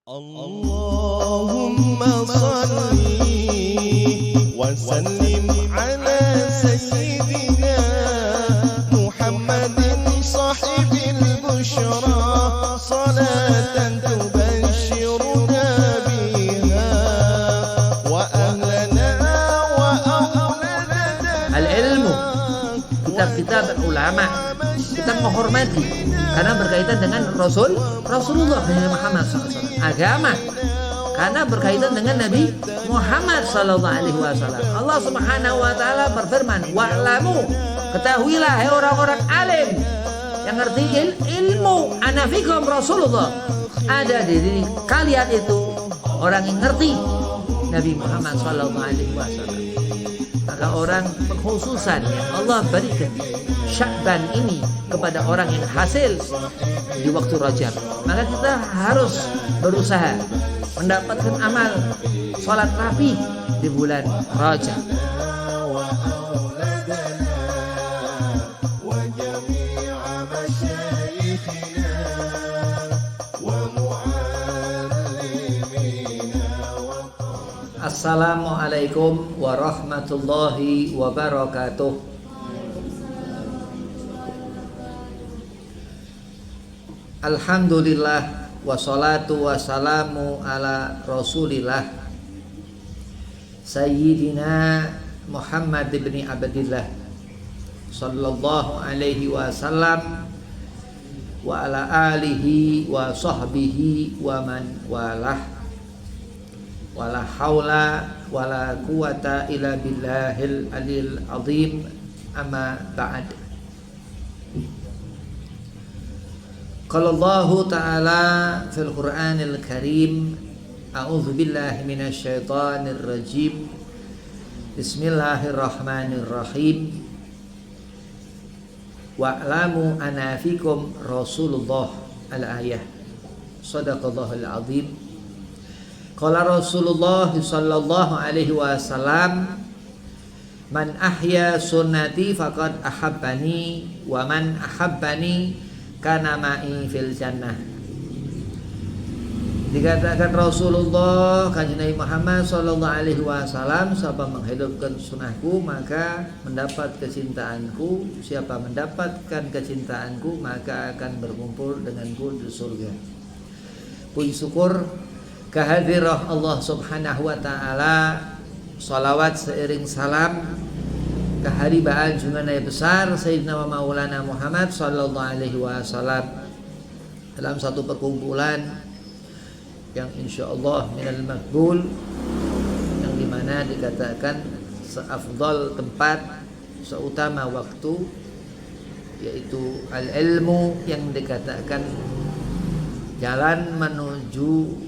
Allahumma salli wa sallim ala sayyidina Muhammadin sahibil bushra salatan tubashshiruna biha wa ahlana wa awladana. Al-ilmu, kitab-kitab ulama kita menghormati karena berkaitan dengan Rasulullah Muhammad SAW. Agama karena berkaitan dengan Nabi Muhammad SAW. Allah Subhanahu Wa Taala berfirman, wa'lamu, ketahuilah hai orang-orang alim yang ngerti ilmu, anafikum Rasulullah, ada di diri kalian itu orang yang ngerti Nabi Muhammad SAW. Maka orang pengkhususan yang Allah berikan Sya'ban ini kepada orang yang hasil di waktu Rajab, maka kita harus berusaha mendapatkan amal sholat rapi di bulan Rajab. Assalamualaikum warahmatullahi wabarakatuh. Alhamdulillah wassalatu wassalamu ala Rasulillah Sayyidina Muhammad ibn Abdillah sallallahu alaihi wasallam wa ala alihi wa sahbihi wa man walah. Wala haula wala quwata illa billahil alil azim, amma ba'd. Qala Allah Ta'ala fil Qur'anil Karim, a'udzu billahi minasy syaithanir rajim. Bismillahirrahmanirrahim. Wa'lamu anna fikum Rasulullah, al-ayah. Shadaqallahul azim. Qala Rasulullah sallallahu alaihi wasallam, man ahya sunnati faqad ahabbani wa man ahabbani kana ma'i fil jannah. Dikatakan Rasulullah kanjeng Nabi Muhammad sallallahu alaihi wasallam, siapa menghidupkan sunnahku maka mendapat kecintaanku, siapa mendapatkan kecintaanku maka akan berkumpul denganku di surga. Puji syukur kehadiran Allah Subhanahu wa Ta'ala, salawat seiring salam keharibaan junjungan yang besar Sayyidina wa Maulana Muhammad sallallahu alaihi wasallam dalam satu perkumpulan yang insyaallah minal maqbul, yang dimana dikatakan seafdal tempat, seutama waktu, yaitu al-ilmu, yang dikatakan jalan menuju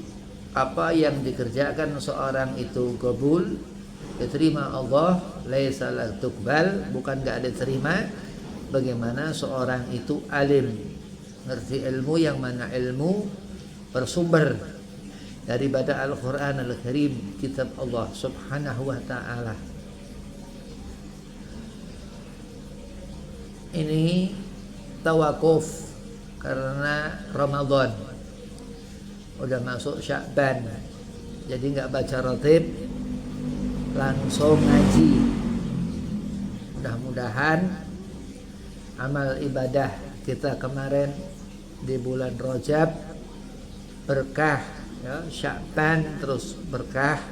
apa yang dikerjakan seorang itu qabul, diterima Allah, laisa la tuqbal, bukan enggak ada terima. Bagaimana seorang itu alim, ngerti ilmu, yang mana ilmu bersumber daripada Al-Qur'an Al-Karim, kitab Allah Subhanahu wa Ta'ala. Ini tawakuf karena Ramadan, udah masuk Sya'ban, jadi nggak baca ratib, langsung ngaji. Mudah-mudahan amal ibadah kita kemarin di bulan Rajab berkah, ya, Sya'ban terus berkah,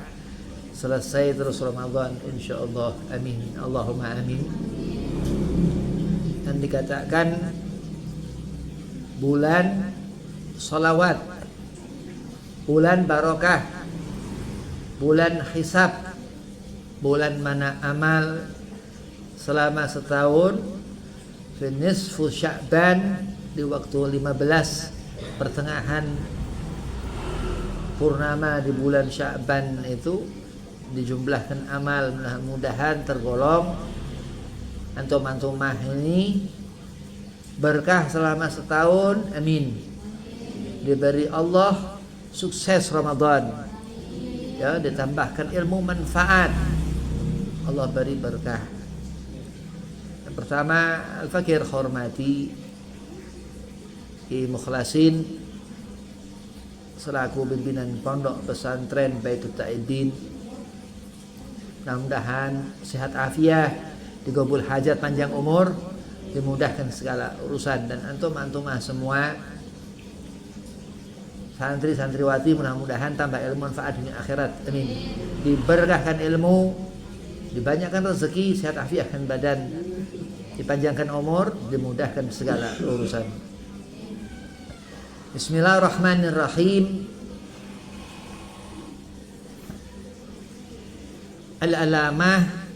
selesai terus Ramadan insyaallah. Amin, Allahumma amin. Dan dikatakan bulan salawat, bulan barokah, bulan hisab, bulan mana amal selama setahun, fi nisfu Sya'ban, di waktu 15 pertengahan purnama di bulan Sya'ban itu dijumlahkan amal, mudah-mudahan tergolong antum-antumah ini berkah selama setahun, amin. Diberi Allah sukses Ramadan, ya, ditambahkan ilmu manfaat, Allah beri berkah. Yang pertama, al-fakir hormati, mukhlasin, selaku pimpinan pondok pesantren Baitul Ta'idin. Mudah-mudahan sehat afiah, digabul hajat panjang umur, dimudahkan segala urusan, dan antum-antumah semua santri-santriwati mudah-mudahan tambah ilmu manfaat dunia akhirat. Amin. Diberkahkan ilmu, dibanyakkan rezeki, sehat afiahkan badan, dipanjangkan umur, dimudahkan segala urusan. Bismillahirrahmanirrahim. Al-Alamah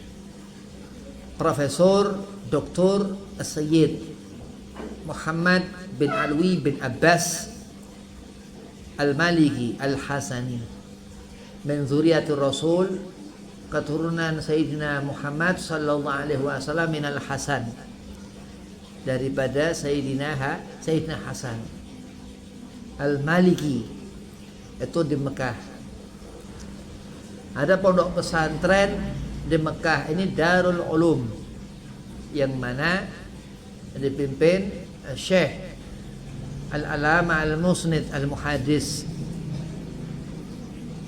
Profesor Dr. Sayyid Muhammad bin Alwi bin Abbas Al-Maliki Al-Hasani min zuriyatir Rasul, keturunan Sayyidina Muhammad sallallahu alaihi wasallam min Al-Hasan, daripada Sayyidina Hasan. Al-Maliki itu di Mekah. Ada pondok pesantren di Mekah ini, Darul Ulum, yang mana dipimpin Syekh Al-Alama Al-Musnid Al-Muhaddis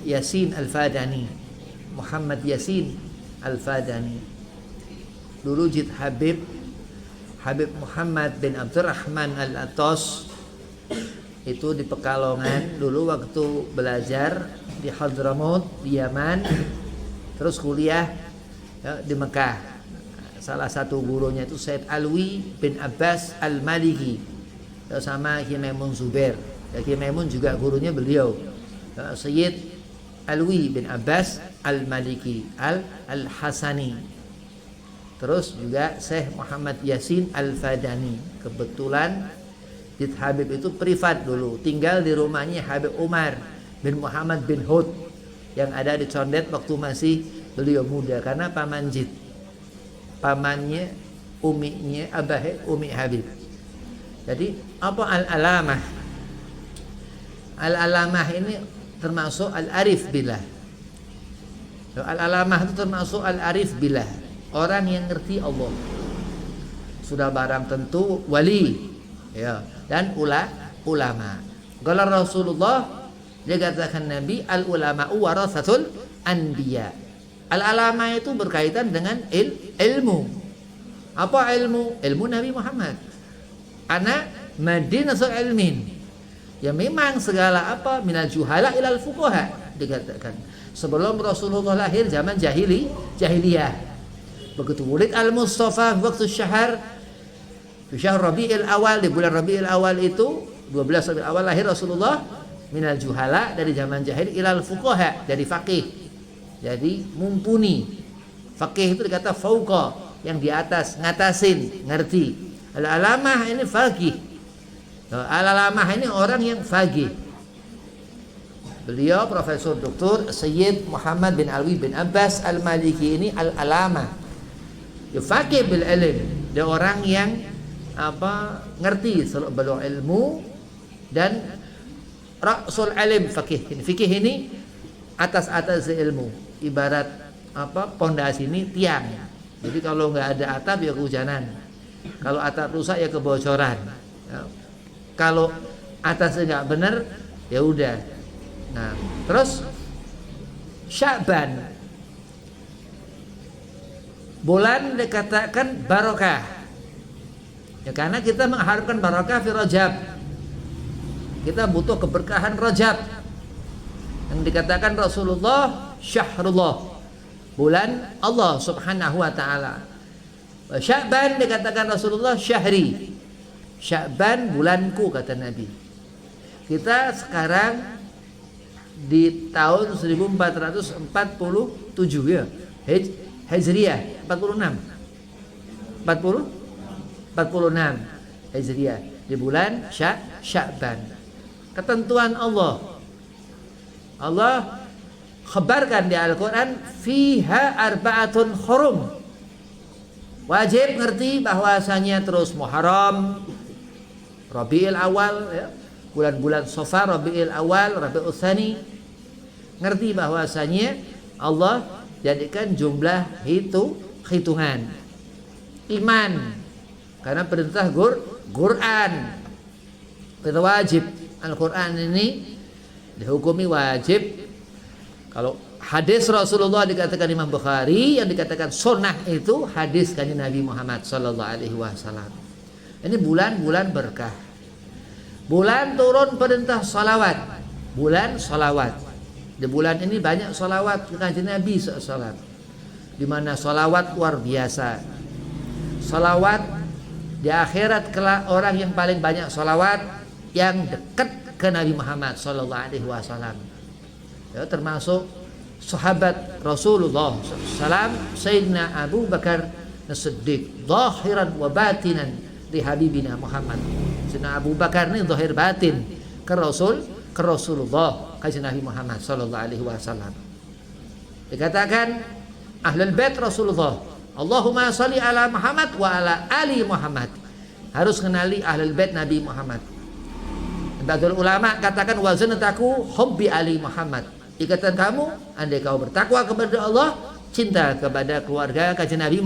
Yasin Al-Fadani, Muhammad Yasin Al-Fadani. Dulu Jid Habib Muhammad bin Abdurrahman Al-Atos itu di Pekalongan dulu waktu belajar di Hadramut di Yaman, terus kuliah ya, di Mekah. Salah satu gurunya itu Said Alwi bin Abbas Al-Maliki ya, sama Ki Maimun Zubair ya, Ki Maimun juga gurunya beliau ya, Sayyid Alwi bin Abbas Al-Maliki Al-Hasani. Terus juga Syekh Muhammad Yasin Al-Fadani. Kebetulan Jid Habib itu privat dulu, tinggal di rumahnya Habib Umar bin Muhammad bin Hud yang ada di Condet waktu masih beliau muda, karena paman Jid, pamannya uminya Umi Habib. Jadi apa Al-Alamah? Al-Alamah ini termasuk Al-Arif Billah. Al-Alamah itu termasuk Al-Arif Billah, orang yang ngerti Allah, sudah barang tentu wali ya, dan ulama. Kalau Rasulullah, dia katakan Nabi, al-ulama'u warasatul anbiya. Al-alamah itu berkaitan dengan ilmu. Apa ilmu? Ilmu Nabi Muhammad. Ana madinatul ilmin. Ya memang segala apa minal juhala ilal fuqaha, dikatakan. Sebelum Rasulullah lahir zaman jahiliyah. Begitu wulid al-Mustafa waktu syahr Rabi'il Awal, di bulan Rabi'il Awal itu 12 Rabi'il Awal lahir Rasulullah, minal juhala dari zaman jahil ilal fuqaha, dari faqih, jadi mumpuni. Faqih itu dikata fauqa, yang di atas, ngatasin, ngerti. Al-alamah ini faqih. Al-alamah ini orang yang faqih. Beliau Profesor Dr. Sayyid Muhammad bin Alwi bin Abbas Al-Maliki ini al-alamah, faqih bil ilm. Dia orang yang ngerti seluruh ilmu dan Rasul alim fikih. Fikih ini atas ilmu. Ibarat pondasi ini tiang. Jadi kalau nggak ada atap ya kehujanan. Kalau atap rusak ya kebocoran. Ya. Kalau atasnya nggak benar ya udah. Nah, terus Sya'ban, bulan dikatakan barokah. Ya karena kita mengharapkan barokah fi Rajab. Kita butuh keberkahan Rajab. Yang dikatakan Rasulullah syahrullah, bulan Allah Subhanahu wa taala. Sya'ban dikatakan Rasulullah syahri. Sya'ban bulanku, kata Nabi. Kita sekarang di tahun 1447 ya. Hijriah 46 Hijriah, di bulan Sya'ban. Ketentuan Allah khabarkan di Al-Quran, fiha arba'atun hurum. Wajib ngerti bahwasanya terus Muharram, Rabiul Awal ya, bulan-bulan Safar, Rabiul Awal, Rabiul Tsani, ngerti bahwasanya Allah jadikan jumlah hitungan iman, karena perintah Quran, perintah wajib. Al-Quran ini dihukumi wajib. Kalau hadis Rasulullah dikatakan Imam Bukhari, yang dikatakan sunnah itu hadis kanjeng Nabi Muhammad sallallahu alaihi wasallam. Ini bulan-bulan berkah. Bulan turun perintah salawat. Bulan salawat. Di bulan ini banyak salawat ke kanjeng Nabi sallallahu alaihi wasallam. Di mana salawat luar biasa. Salawat di akhirat kelak orang yang paling banyak salawat yang dekat ke Nabi Muhammad sallallahu alaihi wasallam. Ya, termasuk sahabat Rasulullah SAW, Sayyidina Abu Bakar As-Siddiq, zahiran wa batinan li habibina Muhammad. Sayyidina Abu Bakar ini zahir batin ke Rasulullah, ke Nabi Muhammad sallallahu alaihi wasallam. Dikatakan ahlul bait Rasulullah, Allahumma sholli ala Muhammad wa ala ali Muhammad. Harus kenali ahlul bait Nabi Muhammad. Ba'dul ulama katakan wazanataku hubbi ali Muhammad. Ikatan kamu, andai kau bertakwa kepada Allah, cinta kepada keluarga kanjeng Nabi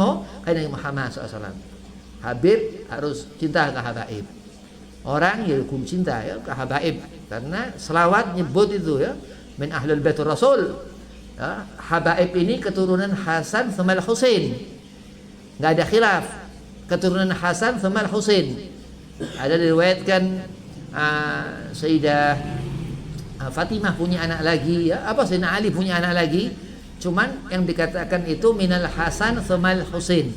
Muhammad SAW. Habib harus cinta ke habaib. Orang ya hukum cinta ya ke habaib, karena selawat nyebut itu ya min ahlul baitur rasul. Ya, habaib ini keturunan Hasan sama Husain. Enggak ada khilaf. Keturunan Hasan sama Husain. Ada diriwayatkan Sayyidah Fatimah punya anak lagi ya, Sayyidina Ali punya anak lagi, cuman yang dikatakan itu minal Hasan tsumal Husain,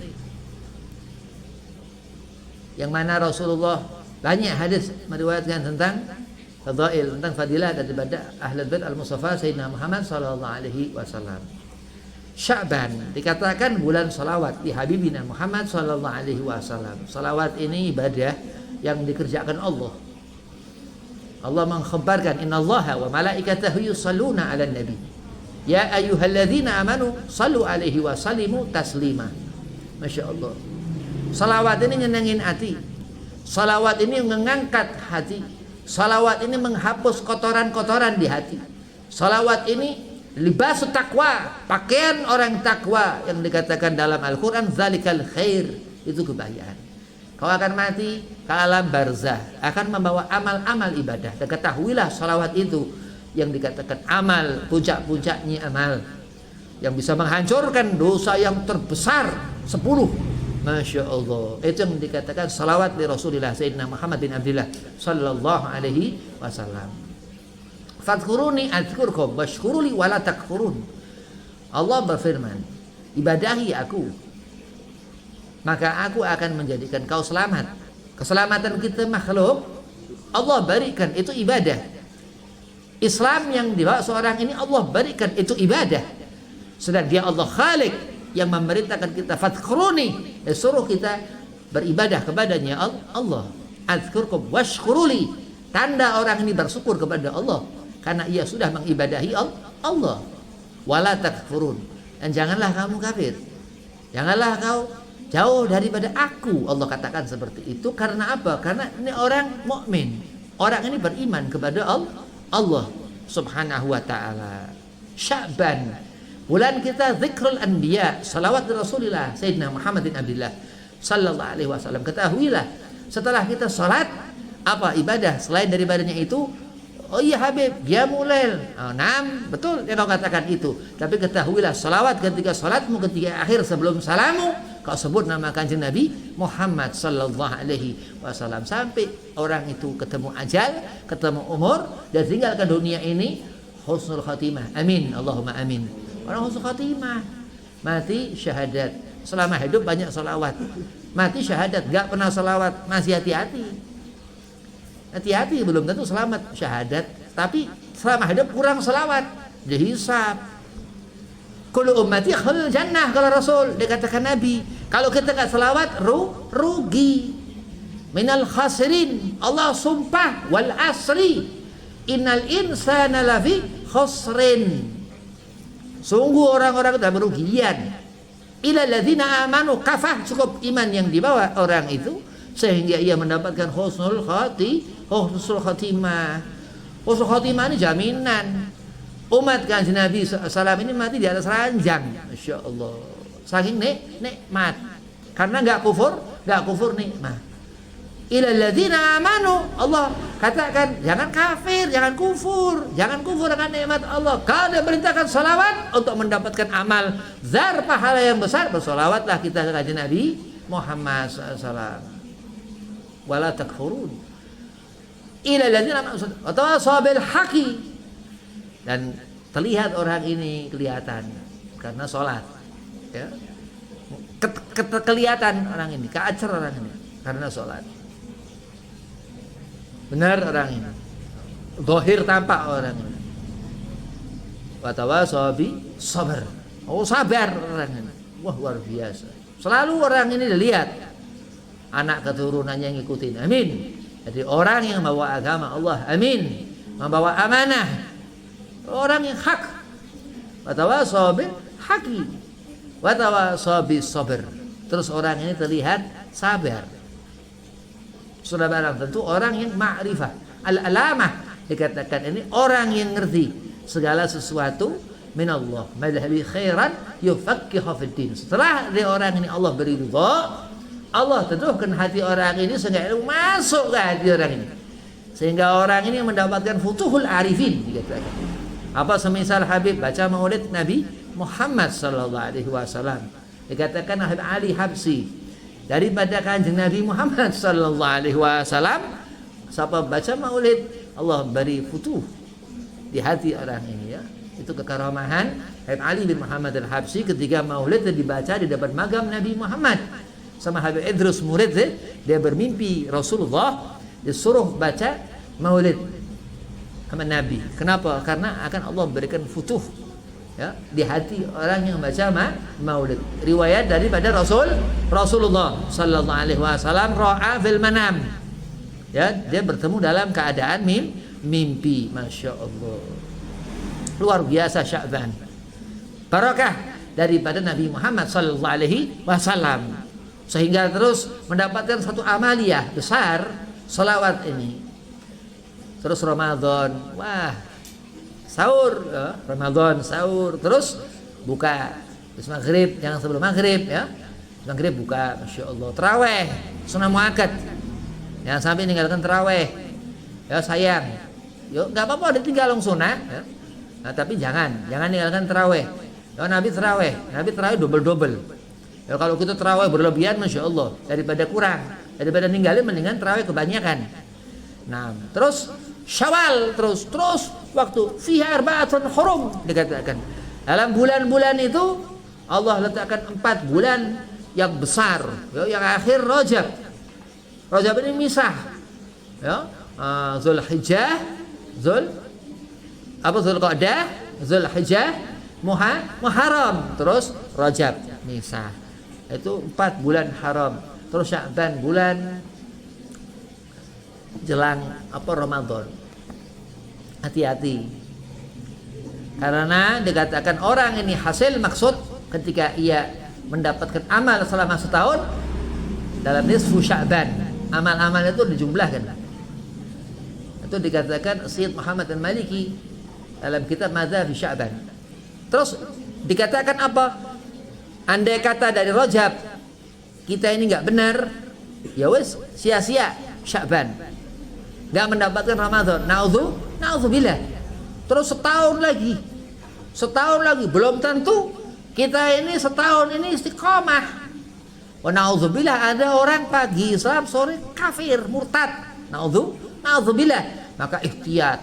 yang mana Rasulullah banyak hadis meriwayatkan tentang fadail, tentang fadilah daripada ahlul bait al-Mustafa Sayyidina Muhammad sallallahu alaihi wasallam. Sya'ban dikatakan bulan salawat di habibina Muhammad sallallahu alaihi wasallam. Salawat ini ibadah yang dikerjakan Allah. Allah mengkhabarkan innallaha wa malaikatahu yusalluna 'alan nabi. Ya ayyuhalladzina amanu sallu 'alaihi wa sallimu taslima. Masyaallah. Salawat ini nyenengin hati. Salawat ini mengangkat hati. Salawat ini menghapus kotoran-kotoran di hati. Salawat ini libas takwa, pakaian orang takwa yang dikatakan dalam Al-Qur'an zalikal khair, itu kebahagiaan. Kau akan mati ke alam barzah, akan membawa amal-amal ibadah. Dan ketahuilah salawat itu yang dikatakan amal, puncak-puncaknya amal, yang bisa menghancurkan dosa yang terbesar 10. Masya Allah. Itu yang dikatakan salawat di Rasulullah Sayyidina Muhammad bin Abdullah sallallahu alaihi wasallam. Fadhkuruni adzkurkum washkuruli wala takfurun. Allah berfirman, ibadahi aku, maka aku akan menjadikan kau selamat. Keselamatan kita makhluk Allah berikan, itu ibadah. Islam yang dibawa seorang ini Allah berikan, itu ibadah. Sedang dia Allah Khalik yang memerintahkan kita fadhkuruni, suruh kita beribadah kepadanya Allah. Adzkurkum washkuruli, tanda orang ini bersyukur kepada Allah karena ia sudah mengibadahi Allah. Wala takfurun, dan janganlah kamu kafir, janganlah kau jauh daripada aku. Allah katakan seperti itu karena apa? Karena ini orang mukmin, orang ini beriman kepada Allah subhanahu wa ta'ala. Sya'ban, bulan kita zikrul anbiya, salawat Rasulullah Sayyidina Muhammad bin Abdullah sallallahu alaihi wasallam. Ketahuilah setelah kita salat, apa ibadah selain daripadanya itu? Oh iya Habib, qiyamul betul yang kau katakan itu. Tapi ketahuilah salawat ketika salatmu, ketika akhir sebelum salamu, kau sebut nama kanjeng Nabi Muhammad sallallahu alaihi wasallam sampai orang itu ketemu ajal, ketemu umur dan tinggalkan dunia ini husnul khatimah. Amin, Allahumma amin. Orang husnul khatimah, mati syahadat. Selama hidup banyak salawat, mati syahadat, gak pernah salawat, masih hati-hati. Hati-hati, belum tentu selamat syahadat, tapi selama hidup kurang salawat, dihisab. Kullu ummati khul jannah, kalau Rasul, dikatakan Nabi. Kalau kita nggak selawat, rugi. Minal khasirin, Allah sumpah, wal asri, innal insana lafi khusrin. Sungguh orang-orang dalam merugian. Ila ladzina amanu, kafah, cukup iman yang dibawa orang itu sehingga ia mendapatkan husnul khatimah. Husnul khatimah ini jaminan. Umat kanjeng Nabi SAW ini mati di atas ranjang, Masya Allah. Saking nikmat, karena nggak kufur nikmat. ilal ladzina amanu. Allah katakan jangan kafir, jangan kufur dengan nikmat Allah. Kalau dia perintahkan salawat untuk mendapatkan amal zar pahala yang besar, bersolawatlah kita kepada Nabi Muhammad SAW. Wala takfurun ilal ladzina amanu wa tawasaw bil haqqi. Dan terlihat orang ini kelihatan karena sholat, ya. Kelihatan orang ini, keacer orang ini karena sholat. Benar orang ini, zahir tampak orang ini. Watawasaw bi sabar. Oh, sabar orang ini. Wah, luar biasa. Selalu orang ini dilihat anak keturunannya yang ngikutin. Amin. Jadi orang yang membawa agama Allah. Amin. Membawa amanah. Orang yang hak. Watawasaw bil haqqi. Watawasaw bis sabr. Terus orang ini terlihat sabar. Sudah barang tentu orang yang ma'rifah. Al-alamah dikatakan ini orang yang ngerti segala sesuatu min Allah. Madhabi khairan yufaqihu fid din. Setelah dia orang ini Allah beri ridha, Allah teduhkan hati orang ini sehingga ilmu masuk ke hati orang ini. Sehingga orang ini mendapatkan futuhul arifin dikatakan. Apa semisal Habib baca maulid Nabi Muhammad sallallahu alaihi wasallam. Dikatakan Habib Ali Habsi daripada kanjeng Nabi Muhammad sallallahu alaihi wasallam, siapa baca maulid Allah beri futuh di hati orang ini, ya. Itu kekaramahan Habib Ali bin Muhammad Al-Habsi ketika maulid dibaca di depan magam Nabi Muhammad. Sama Habib Idrus murid dia bermimpi Rasulullah disuruh baca maulid sama Nabi. Kenapa? Karena akan Allah berikan futuh, ya, di hati orang yang baca maulid. Riwayat daripada Rasulullah sallallahu alaihi wasallam ra'a fil manam. Ya, dia bertemu dalam keadaan mimpi. Masya Allah. Luar biasa Sya'ban. Barakah daripada Nabi Muhammad sallallahu alaihi wasallam. Sehingga terus mendapatkan satu amaliyah besar selawat ini. Terus Ramadan, wah, sahur, ya. Ramadan sahur, terus buka, terus maghrib, jangan sebelum maghrib, ya, maghrib buka, masya Allah. Terawih, sunnah muakkad, jangan sampai meninggalkan terawih, ya sayang, yuk nggak apa-apa, ditinggal sunnah, ya. Nah, tapi jangan meninggalkan terawih. Ya, Nabi terawih double. Ya, kalau kita terawih berlebihan, masya Allah, daripada kurang, daripada ninggalin mendingan terawih kebanyakan. Nah, terus Syawal, terus waktu fiha arba'atun hurum dikatakan. Dalam bulan-bulan itu Allah letakkan 4 bulan yang besar, ya, yang akhir Rajab. Rajab ini misah, ya, Zulhijjah, Zulqa'dah, Zulhijjah, Muharram, terus Rajab misah. Itu 4 bulan haram. Terus Sya'ban bulan jelang Ramadan. Hati-hati. Karena dikatakan orang ini hasil maksud ketika ia mendapatkan amal selama setahun dalam nisfu Sya'ban. Amal-amal itu dijumlahkan. Itu dikatakan Syed Muhammad Al-Maliki dalam kitab Madzhab Sya'ban. Terus dikatakan apa? Andai kata dari Rajab kita ini enggak benar, ya wes sia-sia Sya'ban. Enggak mendapatkan Ramadan. Na'udzubillah. Terus setahun lagi belum tentu kita ini setahun ini istiqomah. Wa na'udzubillah, ada orang pagi Islam sore kafir murtad. Na'udzubillah. Maka ihtiyat,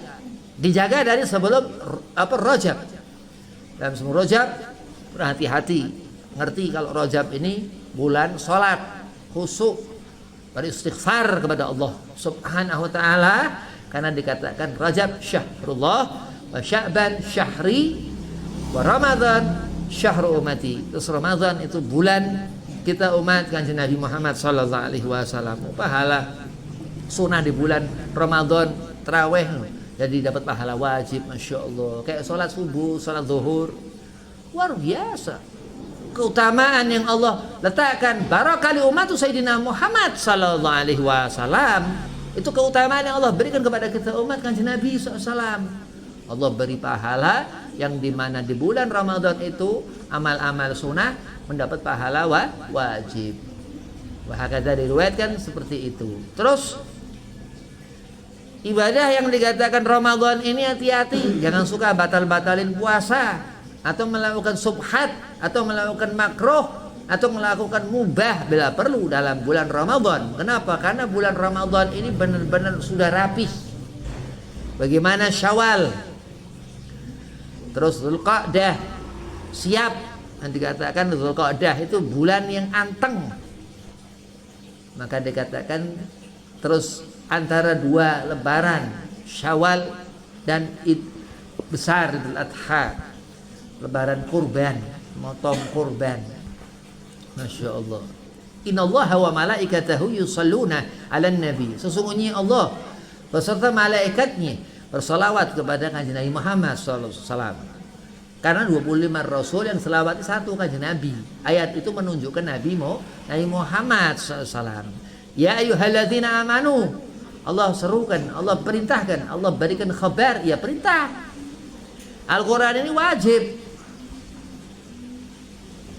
dijaga dari sebelum Rajab. Dalam sebelum Rajab berhati-hati, ngerti kalau Rajab ini bulan salat, khusyuk, beristighfar kepada Allah Subhanahu wa taala. Karena dikatakan Rajab syahrullah wa Sya'ban syahri wa Ramadan syahru umati. Terus Ramadan itu bulan kita umat kanjeng Nabi Muhammad sallallahu alaihi wasallam. Pahala sunnah di bulan Ramadan tarawih jadi dapat pahala wajib, masya Allah. Kayak sholat subuh, sholat zuhur, luar biasa keutamaan yang Allah letakkan. Barakali umat Sayyidina Muhammad sallallahu alaihi wasallam. Itu keutamaan yang Allah berikan kepada kita umat kanjeng Nabi SAW. Allah beri pahala yang dimana di bulan Ramadan itu amal-amal sunnah mendapat pahala wajib. Wahakadha diriwayatkan seperti itu. Terus ibadah yang dikatakan Ramadan ini hati-hati, jangan suka batal-batalin puasa atau melakukan subhat atau melakukan makruh atau melakukan mubah bila perlu dalam bulan Ramadan. Kenapa? Karena bulan Ramadan ini benar-benar sudah rapih. Bagaimana Syawal, terus Dzulqa'dah siap, yang dikatakan Dzulqa'dah itu bulan yang anteng. Maka dikatakan terus antara dua lebaran Syawal dan Id besar Idul Adha, lebaran kurban, motong kurban. Masya Allah. Innallaha wa malaikatahu yusalluna 'alan nabi. Sesungguhnya Allah beserta malaikatnya bersalawat kepada kanjeng Nabi Muhammad sallallahu alaihi wasallam. Karena 25 rasul yang selawat satu kanjeng Nabi. Ayat itu menunjukkan Nabi Muhammad SAW. Ya ayyuhalladzina amanu. Allah serukan, Allah perintahkan, Allah berikan khabar, ya perintah. Al-Quran ini wajib.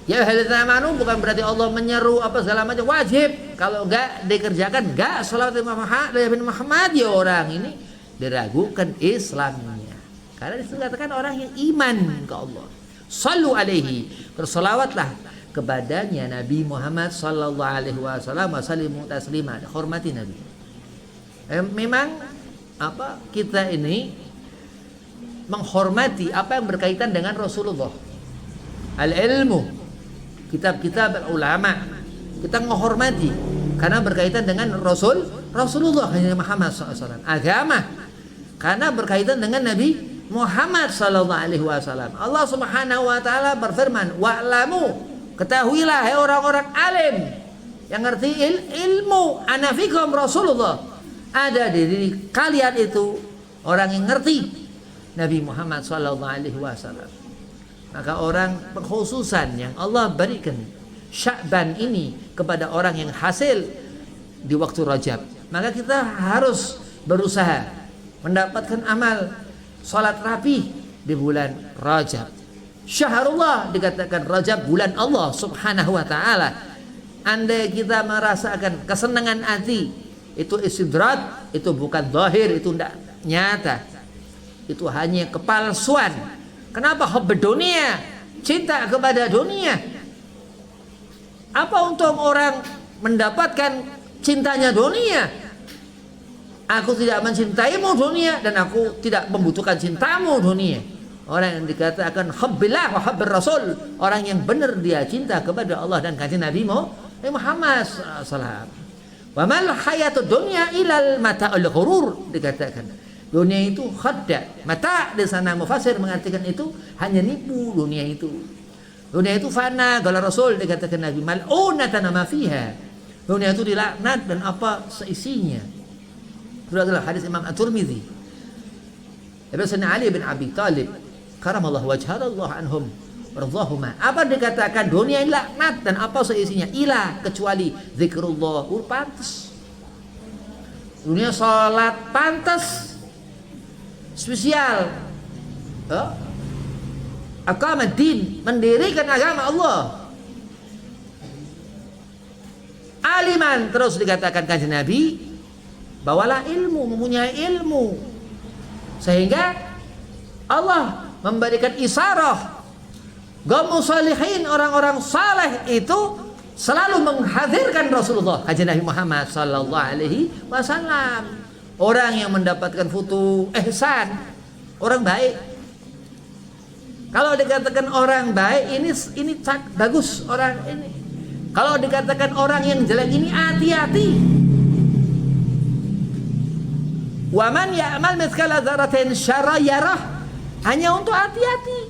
Ya ayyuhalladzina amanu bukan berarti Allah menyeru apa segala macam, wajib. Kalau enggak dikerjakan, enggak salawat Nabi Muhammad, ya orang ini diragukan Islamnya. Karena dikatakan orang yang iman ke Allah. Sallu alaihi, bersolawatlah kepadanya Nabi Muhammad sallallahu alaihi wasallam wa sallimu taslima. Hormati Nabi. Memang apa kita ini menghormati apa yang berkaitan dengan Rasulullah. Al-ilmu, kitab-kitab ulama, kita menghormati karena berkaitan dengan Rasulullah Muhammad SAW. Agama karena berkaitan dengan Nabi Muhammad sallallahu alaihi wasallam. Allah Subhanahu wa taala berfirman, "Wa'lamu," ketahuilah hai orang-orang alim yang ngerti ilmu, ana fikum Rasulullah. Ada di diri kalian itu orang yang ngerti Nabi Muhammad sallallahu alaihi wasallam. Maka orang pengkhususan yang Allah berikan Sya'ban ini kepada orang yang hasil di waktu Rajab. Maka kita harus berusaha mendapatkan amal salat rapi di bulan Rajab. Syahrullah dikatakan Rajab bulan Allah Subhanahu wa taala. Andai kita merasakan kesenangan hati, itu istidrat, itu bukan zahir, itu tidak nyata. Itu hanya kepalsuan. Kenapa hobi dunia? Cinta kepada dunia. Apa untung orang mendapatkan cintanya dunia? Aku tidak mencintaimu dunia dan aku tidak membutuhkan cintamu dunia. Orang yang dikatakan hubbillah wa hubbir rasul, orang yang benar dia cinta kepada Allah dan kanjeng Nabi Muhammad SAW. Wa mal hayatud dunya ilal mata'ul ghurur, dikatakan dunia itu khadda. Mata di sana mufassir mengartikan itu hanya nipu dunia itu. Dunia itu fana, kalau Rasul dikatakan Nabi mal'unatan ma fiha. Dunia itu dilaknat dan apa seisinya. Itu adalah hadis Imam At-Tirmidzi. Ibnu Ali bin Abi Thalib karamallahu wajhallahu anhum radhahuma. Apa dikatakan dunia ini laknat dan apa seisinya? Ilah kecuali zikrullah. Pantas. Dunia salat pantas. Spesial. Aqamad din, mendirikan agama Allah. Aliman, terus dikatakan kanjeng Nabi, bawalah ilmu, mempunyai ilmu, sehingga Allah memberikan isarah. Qaum salihin, orang-orang saleh itu selalu menghadirkan Rasulullah kanjeng Nabi Muhammad sallallahu alaihi wasallam. Orang yang mendapatkan futu ihsan, orang baik. Kalau dikatakan orang baik ini bagus orang ini. Kalau dikatakan orang yang jelek ini hati-hati. Wa man ya'mal mithqala dzarratin syarran yarah, hanya untuk hati-hati.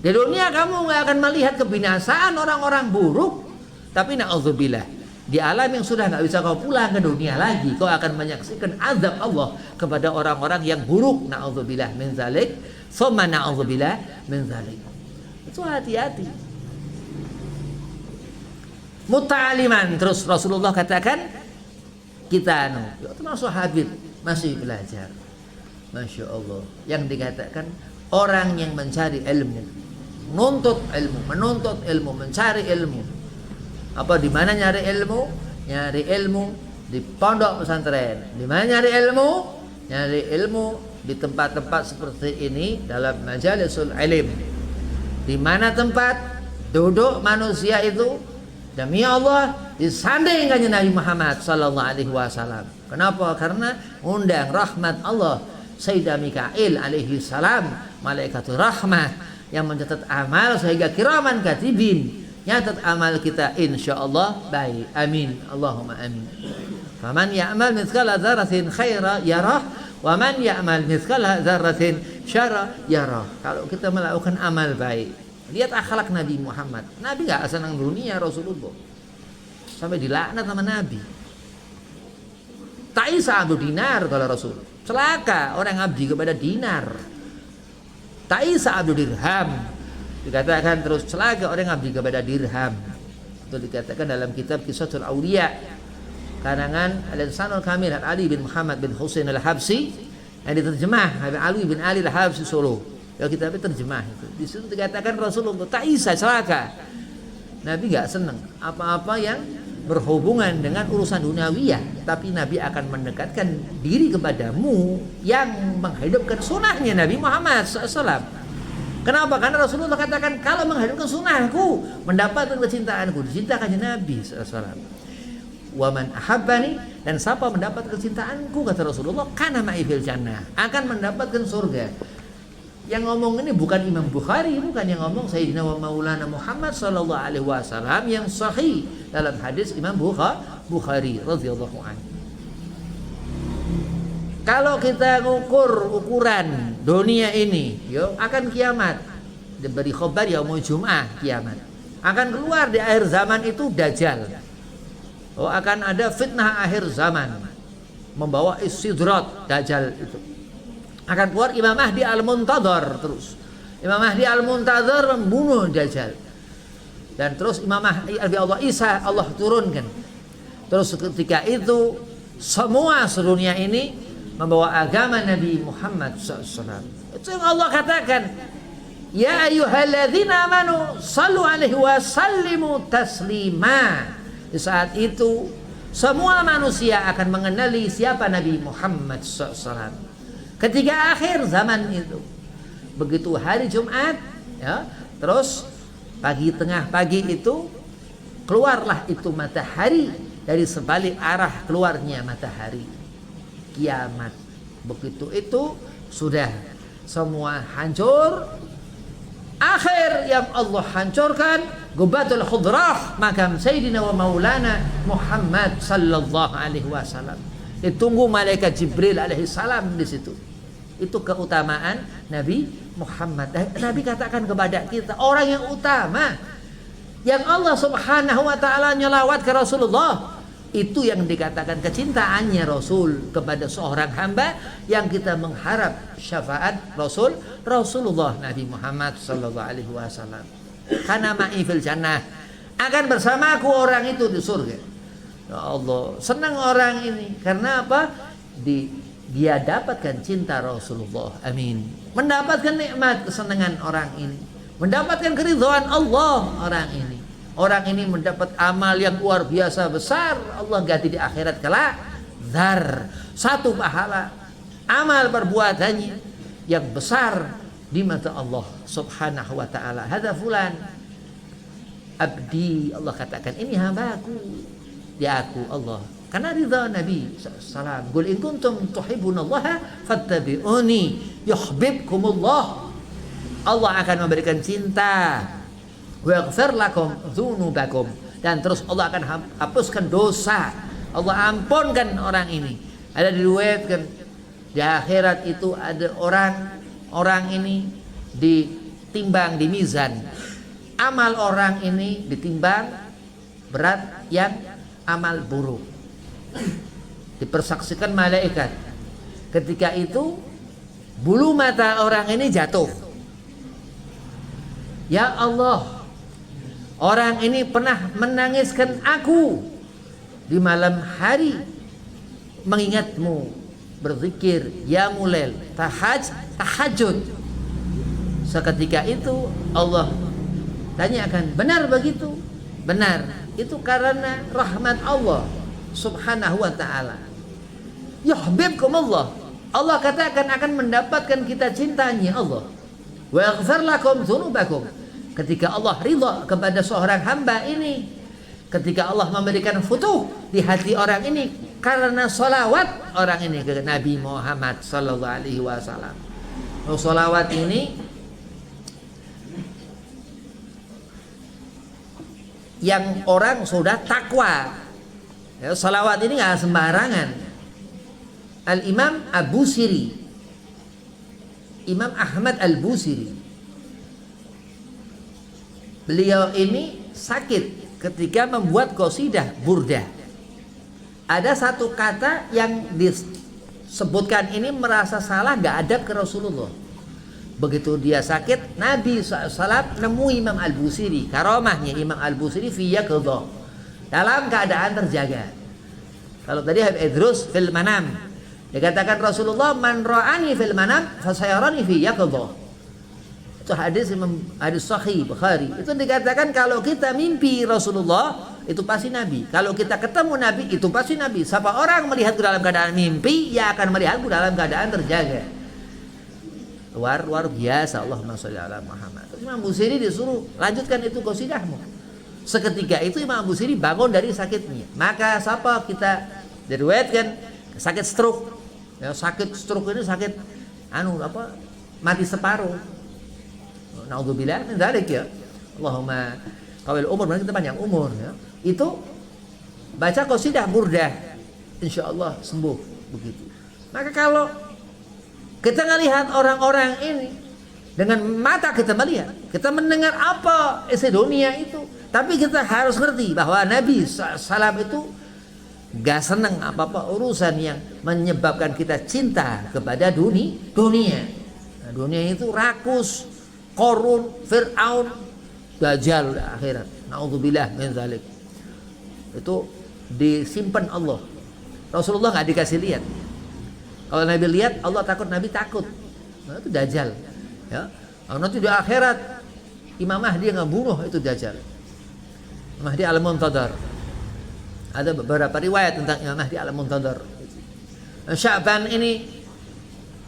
Di dunia kamu enggak akan melihat kebinasaan orang-orang buruk, tapi na'udzubillah, di alam yang sudah enggak bisa kau pulang ke dunia lagi, kau akan menyaksikan azab Allah kepada orang-orang yang buruk. Na'udzubillah min zalik, tsumma na'udzubillah min zalik. Itu hati-hati. Muta'aliman, terus Rasulullah katakan kita termasuk Habib masih belajar. Masya Allah. Yang dikatakan orang yang mencari ilmu, menuntut ilmu, mencari ilmu. Apa di mana nyari ilmu? Nyari ilmu di pondok pesantren. Di mana nyari ilmu? Nyari ilmu di tempat-tempat seperti ini dalam majalisul ilm. Di mana tempat duduk manusia itu demi Allah disanding kanjeng Nabi Muhammad sallallahu alaihi wasallam. Kenapa? Karena undang rahmat Allah Sayyidah Mikail alaihi salam, malaikatul rahmah yang mencatat amal sehingga kiraman katibin nyatat amal kita insyaallah baik. Amin. Allahumma amin. Faman ya'mal mithqala dzarratin khaira yarah wa man ya'mal mithqala dzarratin syarra yarah. Kalau kita melakukan amal baik, lihat akhlak Nabi Muhammad. Nabi enggak senang dunia Rasulullah. Sampai dilaknat sama Nabi. Ta'isa abdu dinar kalau Rasul. Celaka orang abdi kepada dinar. Ta'isa abdu dirham. Dikatakan terus celaka orang abdi kepada dirham. Itu dikatakan dalam kitab Qisasul Auliya karangan Al-Insanul Kamil Ali bin Muhammad bin Husain Al-Habsi yang diterjemah Habib Ali bin Ali Al-Habsi Solo. Ya kitabnya terjemah itu. Di situ dikatakan Rasulullah ta'isa celaka. Nabi enggak senang apa-apa yang berhubungan dengan urusan duniawiyah, tapi Nabi akan mendekatkan diri kepadamu yang menghidupkan sunnahnya Nabi Muhammad SAW. Kenapa? Karena Rasulullah katakan kalau menghidupkan sunnahku mendapatkan kecintaanku, dicintakannya Nabi SAW. Wa man ahabbani, dan siapa mendapat kecintaanku kata Rasulullah kana ma'i fil jannah, akan mendapatkan surga. Yang ngomong ini bukan Imam Bukhari, bukan yang ngomong Sayyidina wa Maulana Muhammad sallallahu alaihi wasallam yang sahih dalam hadis Imam Bukhari radhiyallahu anhu. Kalau kita ngukur ukuran dunia ini, yo akan kiamat. Diberi khabar yaumul Jum'ah kiamat. Akan keluar di akhir zaman itu Dajjal. Oh, akan ada fitnah akhir zaman membawa istidrat Dajjal itu. Akan keluar Imam Mahdi Al-Muntadhar terus. Imam Mahdi Al-Muntadhar membunuh Dajjal. Dan terus Imam Mahdi Allah Isa Allah turunkan. Terus ketika itu semua sedunia ini membawa agama Nabi Muhammad SAW. Itu yang Allah katakan, ya ayyuhalladzina amanu sallu alaihi wa sallimu taslima. Di saat itu semua manusia akan mengenali siapa Nabi Muhammad SAW. Ketika akhir zaman itu, begitu hari Jumat, ya, terus tengah pagi itu keluarlah itu matahari dari sebalik arah keluarnya matahari. Kiamat. Begitu itu sudah semua hancur. Akhir yang Allah hancurkan Gubatul Khudrah, makam Sayyidina wa Maulana Muhammad sallallahu alaihi wasallam. Ditunggu malaikat Jibril alaihi salam di situ. Itu keutamaan Nabi Muhammad. Nabi katakan kepada kita orang yang utama yang Allah Subhanahu wa taala nyelawat ke Rasulullah. Itu yang dikatakan kecintaannya Rasul kepada seorang hamba yang kita mengharap syafaat Rasulullah Nabi Muhammad sallallahu alaihi wasallam. Kana ma'i fil jannah, akan bersamaku orang itu di surga. Ya Allah, senang orang ini karena apa? Dia dapatkan cinta Rasulullah. Amin. Mendapatkan nikmat kesenangan orang ini, mendapatkan keridhaan Allah orang ini. Orang ini mendapat amal yang luar biasa besar. Allah ganti di akhirat kelak satu pahala amal perbuatannya yang besar di mata Allah Subhanahu wa taala. Hadza fulan abdi, Allah katakan ini hambaku, dia aku Allah. Karena ridha Nabi sallallahu. Qul in kuntum tuhibbunallaha fattabi'uni yuhibbukumullah. Allah akan memberikan cinta. Wa yaghfir lakum dzunubakum, dan terus Allah akan hapuskan dosa. Allah ampunkan orang ini. Ada diriwayatkan di akhirat itu ada orang ini ditimbang di mizan. Amal orang ini ditimbang berat yang amal buruk. Dipersaksikan malaikat. Ketika itu bulu mata orang ini jatuh. Ya Allah, orang ini pernah menangiskan aku di malam hari, mengingatmu, berzikir, ya mulel, tahajud. Seketika itu Allah tanyakan, benar begitu? benar. Itu karena rahmat Allah subhanahu wa ta'ala. Yuhibbukumullah. Allah katakan akan mendapatkan kita cintanya Allah. Wa yaghfir lakum dzunubakum. Ketika Allah ridha kepada seorang hamba ini, ketika Allah memberikan futuh di hati orang ini karena salawat orang ini ke Nabi Muhammad sallallahu alaihi wasallam. Salawat ini yang orang sudah takwa. Ya, salawat ini nggak sembarangan. Al-Imam Al-Busiri, Imam Ahmad Al-Busiri, beliau ini sakit ketika membuat qasidah burdah. Ada satu kata yang disebutkan ini merasa salah, nggak ada ke Rasulullah. Begitu dia sakit, Nabi SAW nemui Imam Al-Busiri. Karamahnya Imam Al-Busiri fi yaqdha, dalam keadaan terjaga. Kalau tadi Habib Idrus fil manam, dikatakan Rasulullah, man ra'ani fil manam fasayarani fi yaqdha. Itu hadis sahih Bukhari. Itu dikatakan kalau kita mimpi Rasulullah itu pasti Nabi. Kalau kita ketemu Nabi itu pasti Nabi. Siapa orang melihat dalam keadaan mimpi, ia akan melihat dalam keadaan terjaga. Luar biasa. Allahumma sholli ala Muhammad. Imam Busiri disuruh lanjutkan itu qasidahmu. Seketika itu Imam Busiri bangun dari sakitnya. Maka siapa kita diriwayatkan sakit stroke. Ya, sakit stroke ini sakit mati separuh. Naudzubillah min dzalik ya. Allahumma tawil umur, kita panjang umur ya. Itu baca qasidah burdah, insyaallah sembuh begitu. Maka kalau kita melihat orang-orang ini dengan mata kita melihat, kita mendengar apa isi dunia itu, tapi kita harus ngerti bahwa Nabi SAW itu gak senang apa-apa urusan yang menyebabkan kita cinta kepada dunia. Nah, dunia itu rakus, Korun, Fir'aun, Dajjal akhirat. Naudzubillah min dzalik. Itu disimpan Allah. Rasulullah nggak dikasih lihat. Kalau Nabi lihat, Allah takut, Nabi takut. Nah, itu Dajjal. Ya. Nanti di akhirat Imam Mahdi yang bunuh itu Dajjal. Mahdi al-Muntadhar. Ada beberapa riwayat tentang Imam Mahdi al-Muntadhar. Sya'ban ini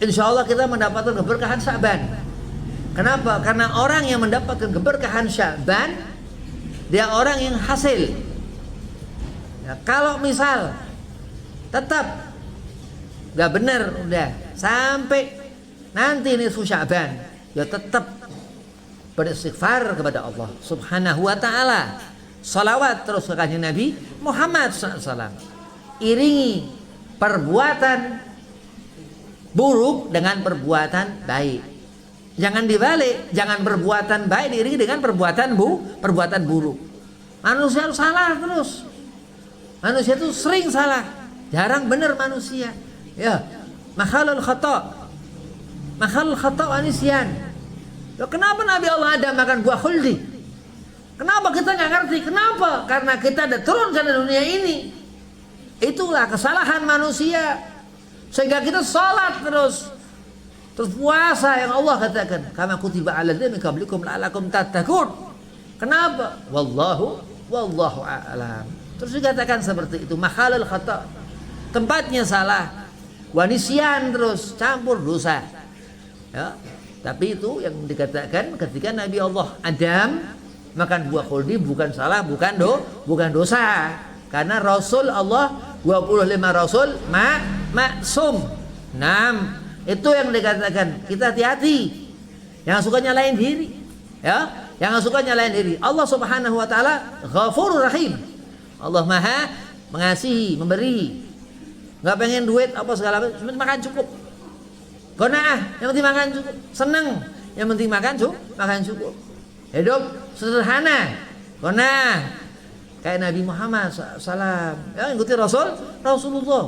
insya Allah kita mendapatkan keberkahan Sya'ban. Kenapa? Karena orang yang mendapatkan keberkahan Sya'ban, dia orang yang hasil. Ya, kalau misal tetap gak benar udah sampai nanti nisfu Sya'ban, ya tetap beristighfar kepada Allah Subhanahu wa ta'ala. Salawat terus ke kanjeng Nabi Muhammad SAW. Iringi perbuatan buruk dengan perbuatan baik. Jangan dibalik, jangan perbuatan baik diiringi dengan perbuatan buruk. Manusia itu salah terus. Manusia itu sering salah, jarang benar manusia. Ya, makhalul khata anisyan. Loh, kenapa Nabi Allah Adam makan buah khuldi? Kenapa kita nggak ngerti? Kenapa? Karena kita ada turun ke dunia ini. Itulah kesalahan manusia. Sehingga kita salat terus puasa yang Allah katakan, kama kutiba 'alal ladzina min qablikum la'allakum tattaqun. Kenapa? Wallahu a'lam. Terus dikatakan seperti itu, makhalul khata. Tempatnya salah. Wanisyan terus campur dosa. Ya. Tapi itu yang dikatakan ketika Nabi Allah Adam makan buah khuldi bukan salah, bukan dosa. Karena Rasul Allah 25 Rasul maksum. 6. Itu yang dikatakan kita hati-hati. Yang suka nyalain diri, ya, yang suka nyalain diri. Allah Subhanahu wa taala Ghafurur Rahim. Allah Maha mengasihi, memberi. Enggak pengen duit apa segala macam, makan cukup. Qanaah, yang penting makan cukup. Senang, yang penting makan cukup. Hidup sederhana. Qanaah. Kayak Nabi Muhammad SAW. Ya, ikuti Rasulullah.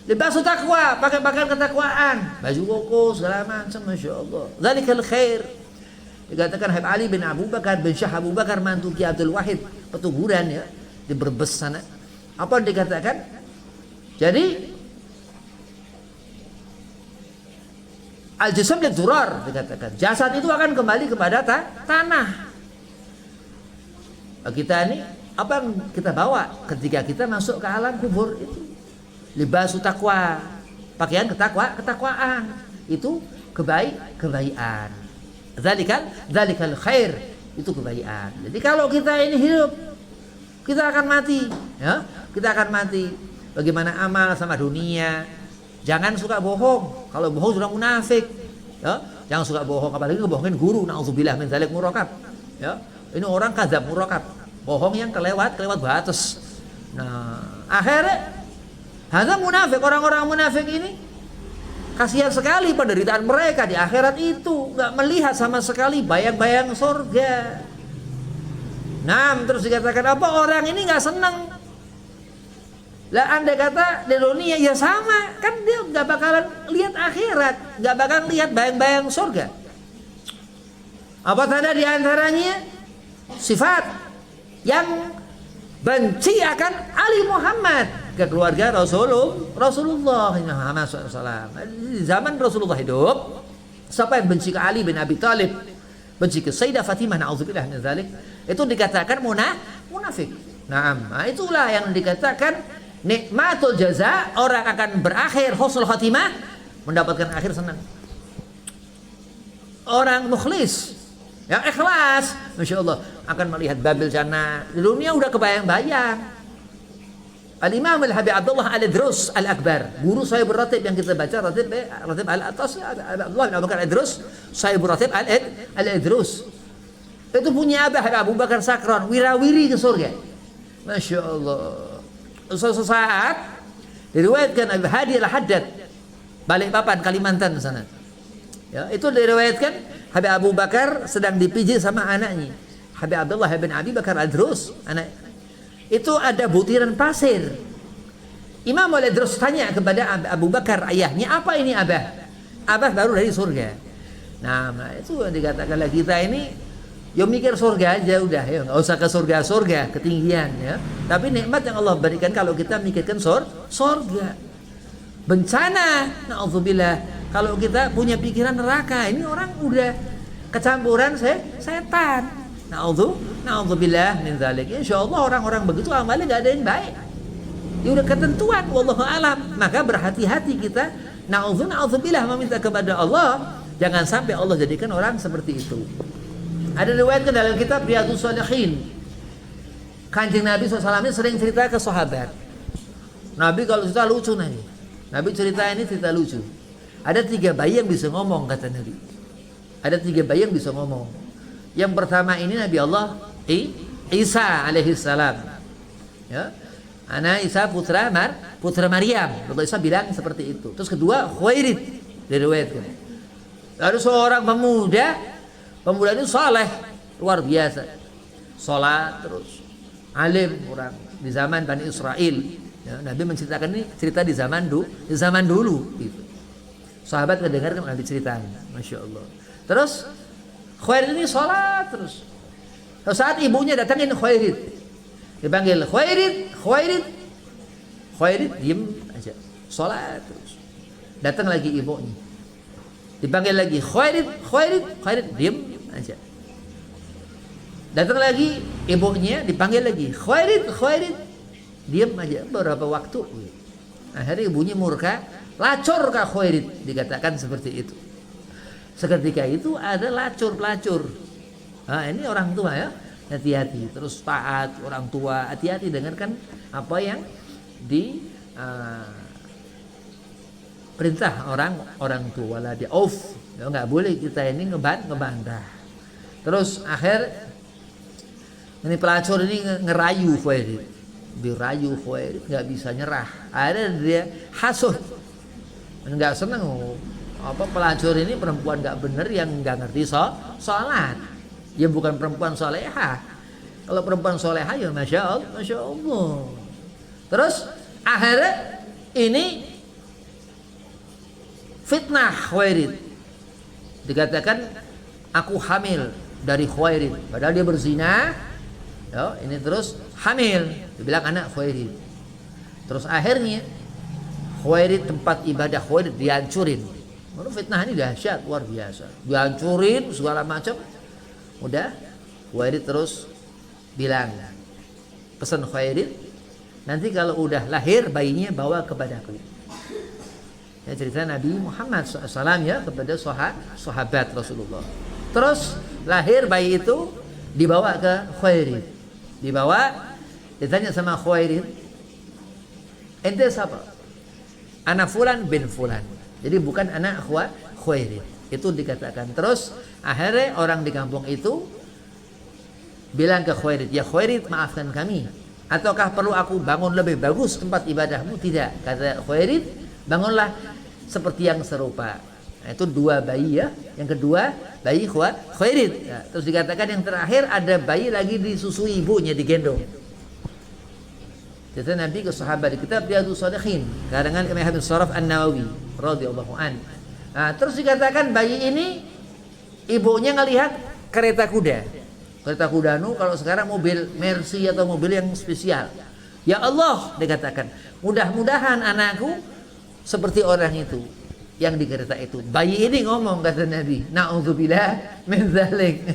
Libasu taqwa, pakai pakaian ketakwaan, baju koko segala macam, masya Allah. Zalikal khair. Dikatakan Habib Ali bin Abu Bakar bin Syah Abu Bakar mantu Ki Abdul Wahid Petuguran ya di Brebes sana. Apa dikatakan? Jadi al-jism lidzurar dikatakan. Jasad itu akan kembali kepada tanah. Kita ini apa yang kita bawa ketika kita masuk ke alam kubur itu? Libasu taqwa, pakaian ketakwaan. Itu kebaikan. Dzalikal khair, itu kebaikan. Jadi kalau kita ini hidup, kita akan mati, ya. Kita akan mati. Bagaimana amal sama dunia? Jangan suka bohong. Kalau bohong sudah munafik, ya. Jangan suka bohong, apalagi ngebohongin guru. Nauzubillah min dzalik, murakab. Ya. Ini orang kadzab murakab. Bohong yang kelewat batas. Nah, akhirnya hanya munafik, orang-orang munafik ini kasihan sekali penderitaan mereka di akhirat itu, nggak melihat sama sekali bayang-bayang surga. Nah, terus dikatakan apa, orang ini nggak senang. Lah Anda kata di dunia ya sama, kan dia nggak bakalan lihat akhirat, nggak bakalan lihat bayang-bayang surga. Apa tanda di antaranya? Sifat yang benci akan Ali Muhammad, ke keluarga Rasulullah Muhammad SAW. Di zaman Rasulullah hidup, siapa yang benci ke Ali bin Abi Thalib, benci ke Sayyidah Fatimah, na'udzubillah min dzalik, itu dikatakan munafik. Nah, itulah yang dikatakan nikmatul jaza, orang akan berakhir husnul khatimah, mendapatkan akhir senang. Orang mukhlis yang ikhlas, Masya Allah, akan melihat Babil Jannah. Di dunia udah kebayang-bayang. Al-Imam Al-Habib Abdullah Al-Idrus Al-Akbar, guru saya beratib yang kita baca, ratib Al-Atas, Abdullah bin Abu Bakar Al-Idrus, saya beratib Al-Idrus. Itu punya abah Abu Bakar Sakron, wirawiri ke surga. Masya Allah. Suatu saat diriwayatkan Abu Hadi Al-Haddad, Balikpapan, Kalimantan sana. Ya, itu diriwayatkan Habib Abu Bakar sedang dipijit sama anaknya, Habib Abdullah bin Abi Bakar Al-Idrus, anak. Itu ada butiran pasir. Imam Al-Idrus tanya kepada Abu Bakar ayahnya, apa ini abah? Abah baru dari surga. Nah, itu yang dikatakan lagi, kita ini ya mikir surga aja udah, ya nggak usah ke surga ketinggian, ya. Tapi nikmat yang Allah berikan kalau kita mikirkan surga. Bencana, na'udzubillah, kalau kita punya pikiran neraka, ini orang udah kecampuran setan. Na'udzubillah min dzalik. Insyaallah orang-orang begitu amalnya enggak ada yang baik. Dia udah ketentuan, wallahu alam. Maka berhati-hati kita, na'udzubillah, meminta kepada Allah, jangan sampai Allah jadikan orang seperti itu. Ada riwayat dalam kitab Riyadhus Shalihin, Kanjeng Nabi SAW ini sering cerita ke sahabat. Nabi kalau cerita lucu nih. Nabi cerita ini cerita lucu. Ada 3 bayi yang bisa ngomong, kata Nabi. Ada 3 bayi yang bisa ngomong. Yang pertama ini Nabi Allah Isa alaihissalam. Ya. Anak Isa putra Maryam. Nabi Isa bilang seperti itu. Terus kedua Khuairid, diriwayatkan. Lalu seorang pemuda ini saleh luar biasa. Salat terus. Alim orang di zaman Bani Israel. Ya, Nabi menceritakan ini cerita di zaman dulu gitu. Sahabat mendengar Nabi ceritanya, Masya Allah. Terus Khuairid ini sholat terus. Saat ibunya datangin Khuairid, dipanggil Khuairid diem aja, sholat terus. Datang lagi ibunya, dipanggil lagi Khuairid diem aja. Datang lagi ibunya, dipanggil lagi Khuairid diem aja. Beberapa waktu, akhirnya ibunya murka, lacur ke Khuairid, dikatakan seperti itu. Seketika itu ada pelacur. Nah, ini orang tua ya, hati-hati. Terus taat orang tua, hati-hati dengarkan apa yang di perintah orang tua lah, di off. Ya, nggak boleh kita ini ngebantah. Terus akhir ini pelacur ini ngerayu Khuairid, dirayu Khuairid nggak bisa nyerah. Ada dia hasut, nggak seneng. Apa pelacur ini perempuan nggak bener yang nggak ngerti sholat, ya bukan perempuan soleha. Kalau perempuan soleha ya masya Allah. Terus akhirnya ini fitnah Khuairid, dikatakan aku hamil dari Khuairid, padahal dia berzina. Ya, ini terus hamil, dibilang anak Khuairid. Terus akhirnya Khuairid, tempat ibadah Khuairid dihancurin. Menurut fitnah ini dahsyat, luar biasa. Dihancurin segala macam. Udah, Khuairid terus bilang, pesan Khuwailid, nanti kalau udah lahir bayinya bawa kepadaku. Ya, cerita Nabi Muhammad SAW ya kepada sahabat Rasulullah. Terus lahir bayi itu dibawa ke Khuwailid. Ditanya sama Khuwailid, ente siapa? Anak fulan bin fulan. Jadi bukan anak Khuwailid. Itu dikatakan. Terus akhirnya orang di kampung itu bilang ke Khuwailid, ya Khuwailid maafkan kami. Ataukah perlu aku bangun lebih bagus tempat ibadahmu? Tidak. Kata Khuwailid, bangunlah seperti yang serupa. Nah, itu 2 bayi ya. Yang kedua bayi Khuwailid. Nah, terus dikatakan yang terakhir ada bayi lagi disusui ibunya, digendong. Kata Nabi ke sahabat di kitab Riyadhus Shalihin karangan Imam Ibnu Sharaf An-Nawawi radhiyallahu an. Nah, terus dikatakan bayi ini ibunya ngelihat kereta kuda. Kereta kuda kalau sekarang mobil Mercy atau mobil yang spesial. Ya Allah, dikatakan, mudah-mudahan anakku seperti orang itu yang di kereta itu. Bayi ini ngomong, kata Nabi, na'udzubillah min dzalik.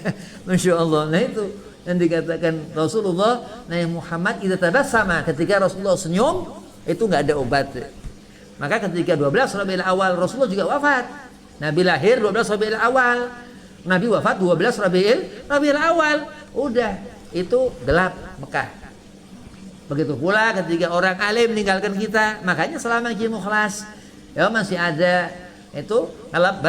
Masya Allah. Nah itu yang dikatakan Rasulullah, Nabi Muhammad idza tabassama, ketika Rasulullah senyum itu nggak ada obat. Maka ketika 12 Rabiul Awal Rasulullah juga wafat. Nabi lahir 12 Rabiul Awal, Nabi wafat 12 Rabiul Awal. Udah itu gelap Mekah. Begitu pula ketika orang alim meninggalkan kita, makanya selama kita mukhlas ya masih ada itu alat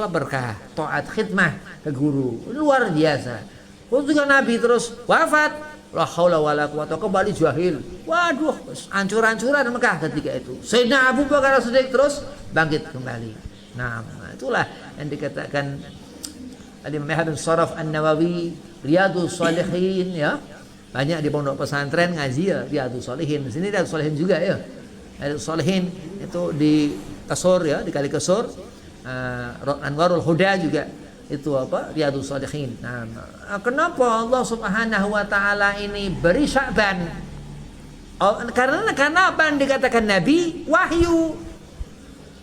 berkah, taat khidmah ke guru luar biasa. Ketika Nabi terus wafat, la haula wala quwata, kembali jahil. Waduh, hancur-hancuran Mekah ketika itu. Sayyidina Abu Bakar As-Siddiq terus bangkit kembali. Nah, itulah yang dikatakan Imam Ibnu Sharaf An-Nawawi Riyadhus Shalihin ya. Banyak di pondok pesantren ngaji ya Riyadhus Shalihin. Di sini Riyadhus Shalihin juga ya. Riyadhus Shalihin itu di Kasur ya, di Kali Kasur. Anwarul Huda juga itu apa? Riyadhus Shalihin. Nah, kenapa Allah Subhanahu wa taala ini beri Sya'ban? Karena apa yang dikatakan Nabi? Wahyu.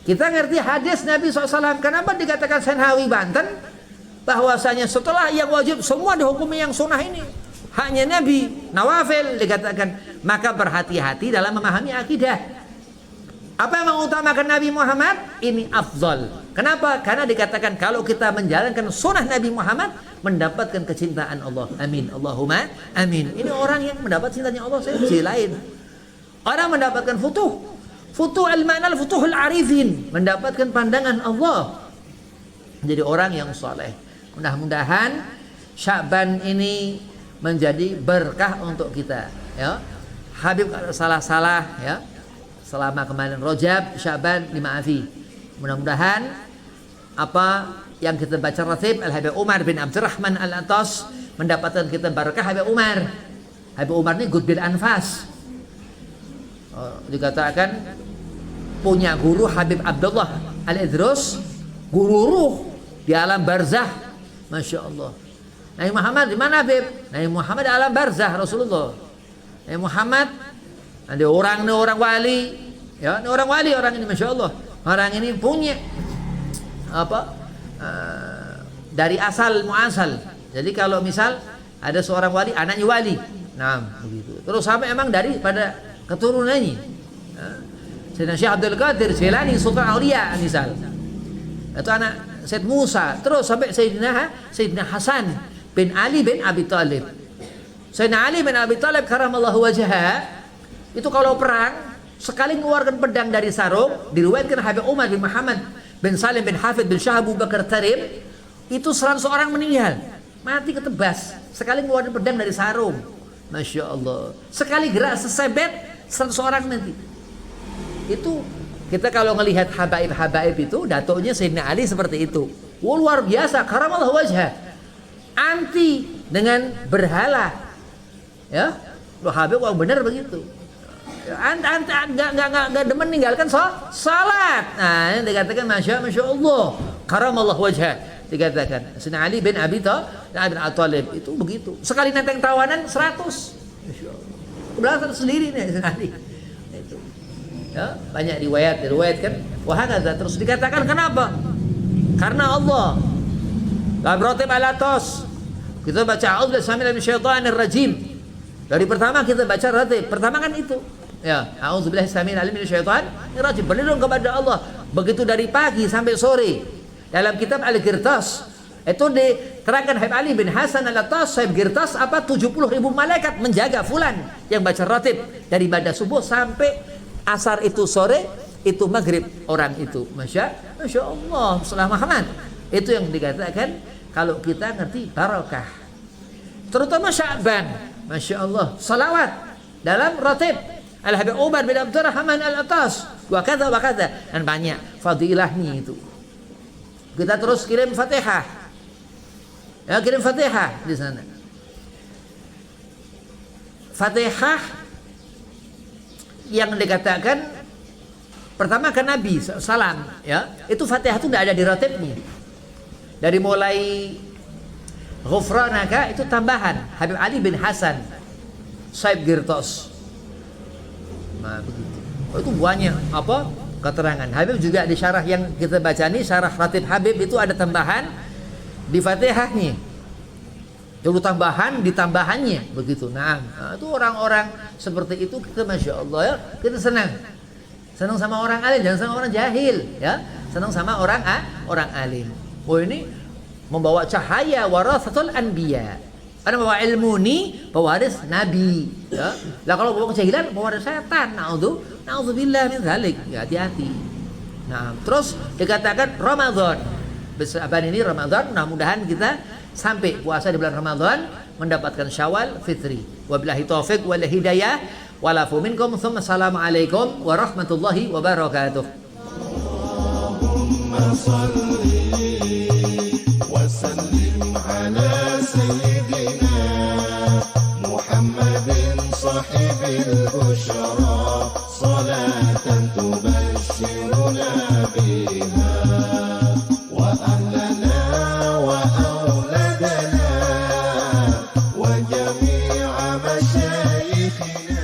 Kita ngerti hadis Nabi SAW. Kenapa dikatakan Senhawi Banten bahwasanya setelah yang wajib semua dihukumi yang sunnah ini, hanya Nabi nawafil dikatakan. Maka berhati-hati dalam memahami akidah. Apa yang mengutamakan Nabi Muhammad? Ini afdal. Kenapa? Karena dikatakan kalau kita menjalankan sunnah Nabi Muhammad mendapatkan kecintaan Allah. Amin. Allahumma amin. Ini orang yang mendapat cintanya Allah. Saya lain. Orang mendapatkan futuh al-ma'na al-futuhul arifin, mendapatkan pandangan Allah. Jadi orang yang saleh. Mudah-mudahan Sya'ban ini menjadi berkah untuk kita ya. Habib kalau salah-salah ya selama kemarin Rajab, Sya'ban dimaafi. Mudah-mudahan apa yang kita baca ratib Al-Habib Umar bin Abdurrahman Al-Atas mendapatkan kita berkah Habib Umar. Habib Umar ini Gudbil Anfas. Dikatakan punya guru Habib Abdullah Al-Idrus, guru ruh di alam barzah. Masya Allah. Nabi Muhammad di mana Habib? Nabi Muhammad di alam barzah Rasulullah. Nabi Muhammad ada orang wali ya, ini orang wali orang ini, Masya Allah. Orang ini punya apa dari asal muasal. Jadi kalau misal ada seorang wali, anaknya wali, nah begitu. Terus sampai emang pada keturunannya. Sayyidina Syekh Abdul Qadir Jilani Sultan Aulia misal, itu anak Sayyid Musa. Terus sampai Sayyidina Hasan bin Ali bin Abi Thalib. Sayyidina Ali bin Abi Thalib karamallahu wajhah itu kalau perang sekali mengeluarkan pedang dari sarung, diriwayatkan Habib Umar bin Muhammad bin Salim bin Hafid bin Syah Abu Bakar Tarib itu 100 orang meninggal, mati ketebas sekali mengeluarkan pedang dari sarung. Masya Allah. Sekali gerak sesebet 100 orang mati. Itu kita kalau melihat habaib-habaib itu datuknya Sayyidina Ali seperti itu. Wah, luar biasa karamallahu wajhah. Anti dengan berhala. Ya. Loh, Habib wah benar begitu. Enggak demen meninggalkan salat. Nah, ini dikatakan Masya Allah karamallahu wajhah. Dikatakan Sayyidina Ali bin Abi Thalib itu begitu. Sekali nenteng tawanan 100. Masya Allah. Belasan sendiri nih Sayyidina Ali. Itu. Ya, banyak diriwayatkan. Wahakadha. Terus dikatakan kenapa? Karena Allah. La beratib ala tos. Kita baca a'udzu billahi minasyaitonir rajim. Dari pertama kita baca ratib, pertama kan itu. Ya, auzubillahi samil alim minasyaitonir rajim. Berlindung kepada Allah. Begitu dari pagi sampai sore. Dalam kitab Al-Qirtas itu diterangkan Habib Ali bin Hasan Al-Attas, Sahib Qirtas apa 70.000 malaikat menjaga fulan yang baca ratib dari pada subuh sampai asar itu sore, itu maghrib orang itu. Masya Allah, Salah Muhammad. Itu yang dikatakan kalau kita ngerti barokah. Terutama Sya'ban. Masya Allah, salawat dalam ratib. Al-Habib Umar bin Abdurrahman Al-Attas wa kadza dan banyak fadilahnya itu. Kita terus kirim Fatihah. Ya, kirim Fatihah di sana. Fatihah yang dikatakan pertama ke Nabi salam, ya. Itu Fatihah itu tidak ada di ratibnya. Dari mulai Ghufranaka itu tambahan Habib Ali bin Hasan Sahib Qirtas. Nah, begitu. Oh, itu banyak apa keterangan. Habib juga di syarah yang kita baca ini, syarah Ratib Habib itu ada tambahan di Fatihahnya. Dulu tambahan di tambahannya begitu. Nah, itu orang-orang seperti itu kita Masya Allah ya, kita senang. Senang sama orang alim, jangan sama orang jahil ya. Senang sama orang alim. Oh, ini membawa cahaya warasatul anbiya. Ada bawa ilmu ini pewaris nabi ya. Lah kalau bawa kejahilan pewaris setan. Nauzubillah min dzalik. Ya, hati-hati. Nah, terus dikatakan Ramadan. Besaban ini Ramadan, mudah-mudahan kita sampai puasa di bulan Ramadan mendapatkan Syawal Fitri. Wabillahi taufik wal hidayah walafu minkum. Assalamualaikum warahmatullahi wabarakatuh. Allahumma shalli wa sallim ala sayyidina Muhammadin sahibil busyara salatan tubashshiruna biha wa ahlana wa auladana wa jami'a masyayikhina.